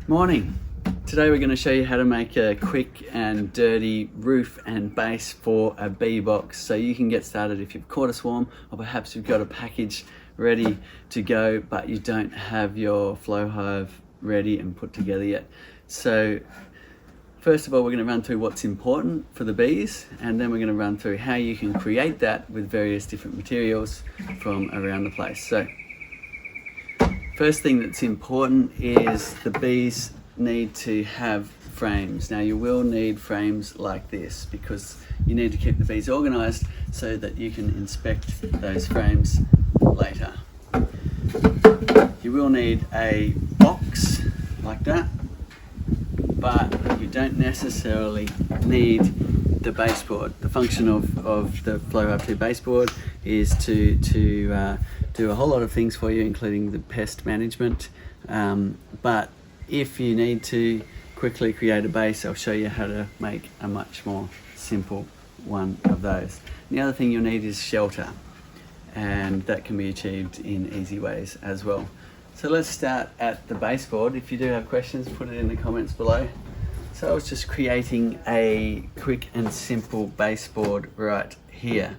Morning. Today we're going to show you how to make a quick and dirty roof and base for a bee box, so you can get started if you've caught a swarm, or perhaps you've got a package ready to go but you don't have your flowhive ready and put together yet. So first of all, we're going to run through what's important for the bees, and then we're going to run through how you can create that with various different materials from around the place. So first thing that's important is the bees need to have frames. Now you will need frames like this because you need to keep the bees organized so that you can inspect those frames later. You will need a box like that, but you don't necessarily need the baseboard. The function of the flowhive 2 baseboard is to do a whole lot of things for you, including the pest management. But if you need to quickly create a base, I'll show you how to make a much more simple one of those. And the other thing you'll need is shelter, and that can be achieved in easy ways as well. So let's start at the baseboard. If you do have questions, put it in the comments below. So I was just creating a quick and simple baseboard right here.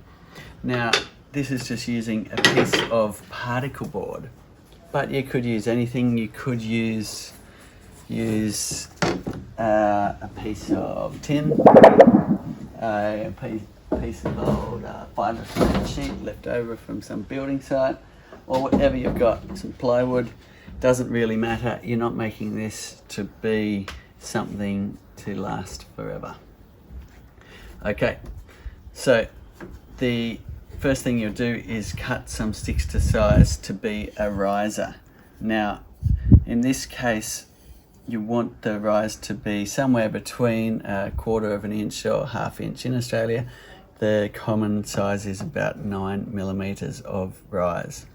Now this is just using a piece of particle board, but you could use anything. You could use a piece of tin, a piece of old fibre cement sheet left over from some building site, or whatever you've got, some plywood. Doesn't really matter. You're not making this to be something to last forever. Okay, so the first thing you'll do is cut some sticks to size to be a riser. Now in this case you want the rise to be somewhere between 1/4 of an inch or 1/2 inch. In Australia the common size is about 9 millimeters of rise.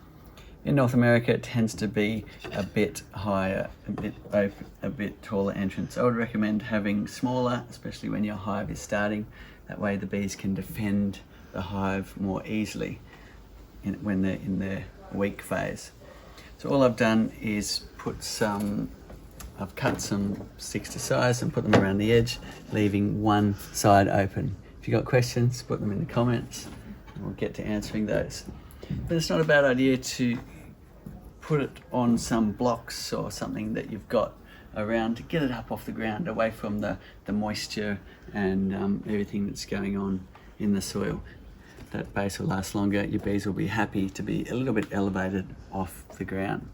In North America it tends to be a bit higher, a bit open, a bit taller entrance. I would recommend having smaller, especially when your hive is starting. That way the bees can defend the hive more easily when they're in their weak phase. So all I've done is I've cut some sticks to size and put them around the edge, leaving one side open. If you've got questions, put them in the comments and we'll get to answering those. But it's not a bad idea to put it on some blocks or something that you've got around to get it up off the ground, away from the moisture and everything that's going on in the soil. That base will last longer. Your bees will be happy to be a little bit elevated off the ground.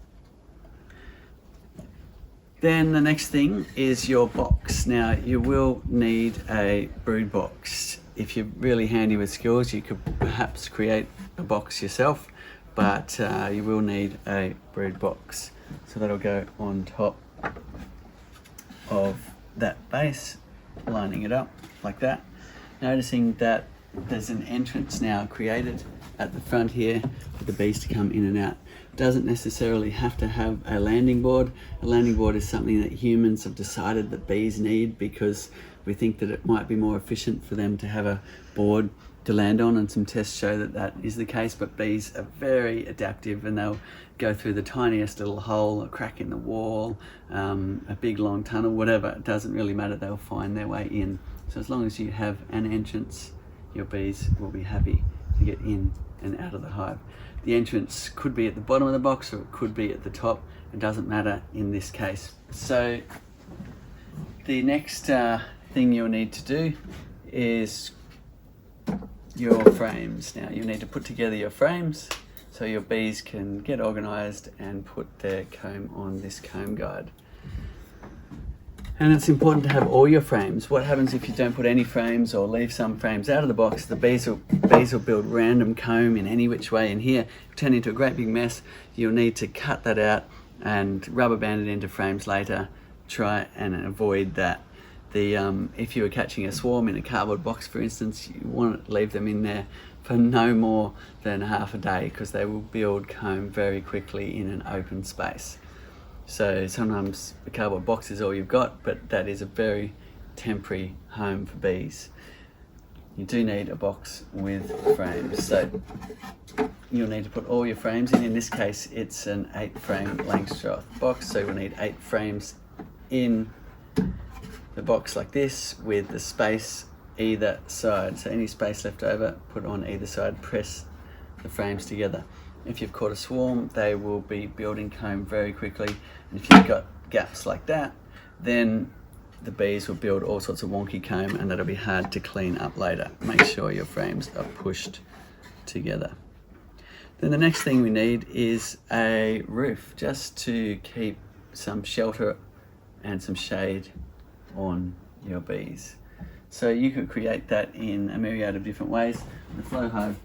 Then the next thing is your box. Now you will need a brood box. If you're really handy with skills, you could perhaps create a box yourself, but you will need a brood box. So that'll go on top of that base, lining it up like that. Noticing that there's an entrance now created at the front here for the bees to come in and out. Doesn't necessarily have to have a landing board. A landing board is something that humans have decided that bees need because we think that it might be more efficient for them to have a board to land on, and some tests show that that is the case. But bees are very adaptive and they'll go through the tiniest little hole, a crack in the wall, a big long tunnel, whatever. It doesn't really matter, they'll find their way in. So as long as you have an entrance, your bees will be happy to get in and out of the hive. The entrance could be at the bottom of the box or it could be at the top. It doesn't matter in this case. So the next thing you'll need to do is your frames. Now you need to put together your frames so your bees can get organized and put their comb on this comb guide. And it's important to have all your frames. What happens if you don't put any frames or leave some frames out of the box? The bees will build random comb in any which way in here, turn into a great big mess. You'll need to cut that out and rubber band it into frames later. Try and avoid that. If you were catching a swarm in a cardboard box, for instance, you want to leave them in there for no more than half a day because they will build comb very quickly in an open space. So sometimes the cardboard box is all you've got, but that is a very temporary home for bees. You do need a box with frames. So you'll need to put all your frames in. In this case, it's an 8 frame Langstroth box, so we'll need 8 frames in the box like this with the space either side. So any space left over, put on either side, press the frames together. If you've caught a swarm, they will be building comb very quickly. And if you've got gaps like that, then the bees will build all sorts of wonky comb, and that'll be hard to clean up later. Make sure your frames are pushed together. Then the next thing we need is a roof, just to keep some shelter and some shade on your bees. So you could create that in a myriad of different ways. The flowhive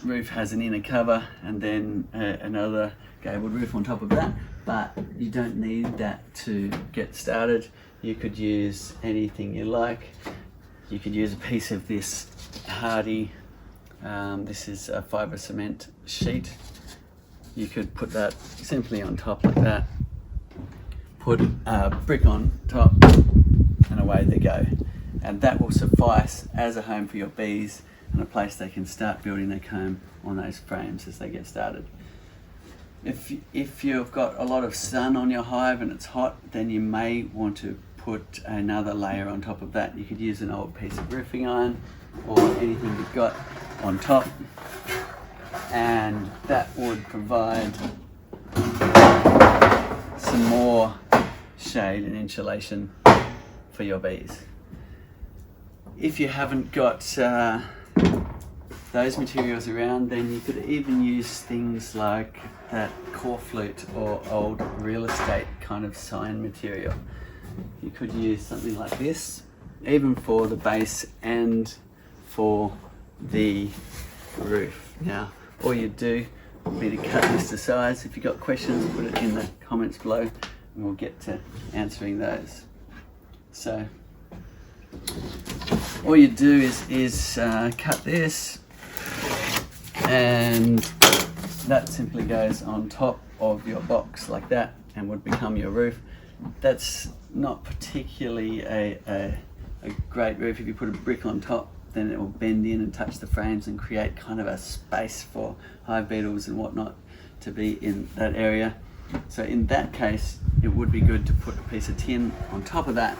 roof has an inner cover and then another gabled roof on top of that, but you don't need that to get started. You could use anything you like. You could use a piece of this hardy, this is a fibre cement sheet. You could put that simply on top like that, put a brick on top, and away they go. And that will suffice as a home for your bees and a place they can start building their comb on those frames as they get started. If you've got a lot of sun on your hive and it's hot, then you may want to put another layer on top of that. You could use an old piece of roofing iron or anything you've got on top, and that would provide some more shade and insulation for your bees. If you haven't got those materials around, then you could even use things like that core flute or old real estate kind of sign material. You could use something like this, even for the base and for the roof. Now, all you do would be to cut this to size. If you've got questions, put it in the comments below and we'll get to answering those. So, all you do is cut this, and that simply goes on top of your box like that and would become your roof. That's not particularly a great roof. If you put a brick on top, then it will bend in and touch the frames and create kind of a space for hive beetles and whatnot to be in that area. So in that case, it would be good to put a piece of tin on top of that,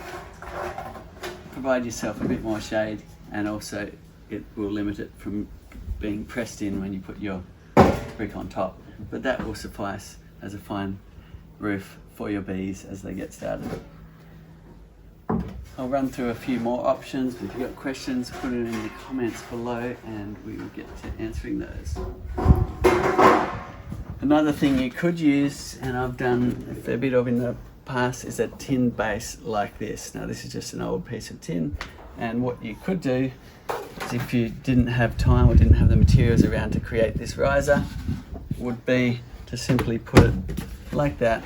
provide yourself a bit more shade, and also it will limit it from being pressed in when you put your brick on top. But that will suffice as a fine roof for your bees as they get started. I'll run through a few more options, but if you've got questions, put it in the comments below and we will get to answering those. Another thing you could use, and I've done a fair bit of in the past, is a tin base like this. Now this is just an old piece of tin, and what you could do is, if you didn't have time or didn't have the materials around to create this riser, would be to simply put it like that,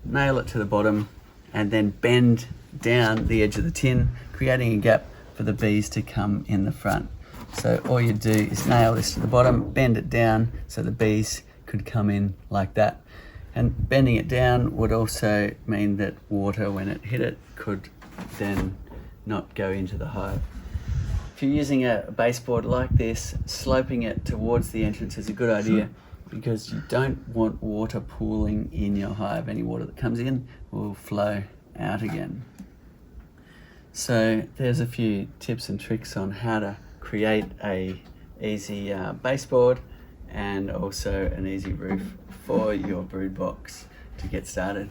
nail it to the bottom, and then bend down the edge of the tin, creating a gap for the bees to come in the front. So all you do is nail this to the bottom, bend it down so the bees could come in like that. And bending it down would also mean that water, when it hit it, could then not go into the hive. If you're using a baseboard like this, sloping it towards the entrance is a good idea, because you don't want water pooling in your hive. Any water that comes in will flow out again. So there's a few tips and tricks on how to create a easy baseboard and also an easy roof for your brood box to get started.